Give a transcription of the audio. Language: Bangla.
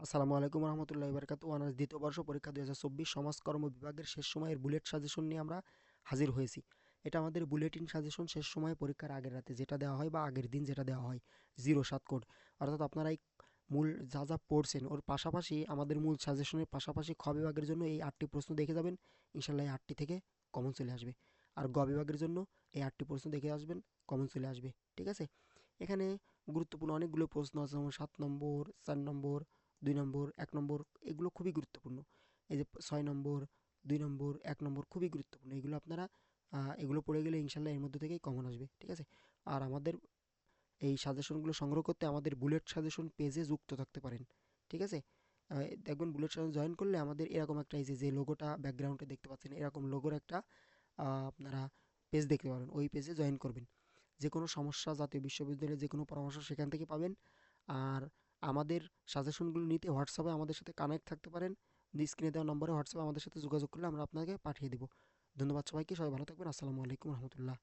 আসসালামু আলাইকুম রহমতুল্লাহি বারকাতু। অনার্স দ্বিতীয় বর্ষ পরীক্ষা 2024 সমাজকর্ম বিভাগের শেষ সময়ের বুলেট সাজেশন নিয়ে আমরা হাজির হয়েছি। এটা আমাদের বুলেটিন সাজেশন শেষ সময়ে পরীক্ষার আগের রাতে যেটা দেওয়া হয় বা আগের দিন যেটা দেওয়া হয় 07 কোড। অর্থাৎ আপনারা এই মূল যা যা পড়ছেন ওর পাশাপাশি আমাদের মূল সাজেশনের পাশাপাশি খ বিভাগের জন্য এই 8টি প্রশ্ন দেখে যাবেন। ইনশাল্লাহ এই 8টি থেকে কমন চলে আসবে। আর গ বিভাগের জন্য এই 8টি প্রশ্ন দেখে আসবেন, কমন চলে আসবে। ঠিক আছে? এখানে গুরুত্বপূর্ণ অনেকগুলো প্রশ্ন আছে, যেমন 7 নম্বর, 4 নম্বর, 2 নম্বর, 1 নম্বর, এগুলো খুবই গুরুত্বপূর্ণ। এই যে 6 নম্বর, 2 নম্বর, 1 নম্বর খুবই গুরুত্বপূর্ণ। এগুলো আপনারা এগুলো পড়ে গেলে ইনশাল্লাহ এর মধ্যে থেকেই কমন আসবে। ঠিক আছে? আর আমাদের এই সাজেশনগুলো সংগ্রহ করতে আমাদের বুলেট সাজেশন পেজে যুক্ত থাকতে পারেন। ঠিক আছে? দেখবেন বুলেট সাজেশন জয়েন করলে আমাদের এরকম একটা, এই যে লোগোটা ব্যাকগ্রাউন্ডে দেখতে পাচ্ছেন, এরকম লোগোর একটা আপনারা পেজ দেখতে পারেন। ওই পেজে জয়েন করবেন। যে কোনো সমস্যা, জাতীয় বিশ্ববিদ্যালয়ের যে কোনো পরামর্শ সেখান থেকে পাবেন। আর আমাদের সাজেশনগুলো নিতে হোয়াটসঅ্যাপে আমাদের সাথে কানেক্ট থাকতে পারেন। স্ক্রিনে দেওয়া নম্বরে হোয়াটসঅ্যাপে আমাদের সাথে যোগাযোগ করলে আমরা আপনাকে পাঠিয়ে দেবো। ধন্যবাদ সবাইকে। সবাই ভালো থাকবেন। আসসালামু আলাইকুম রহমতুল্লাহ।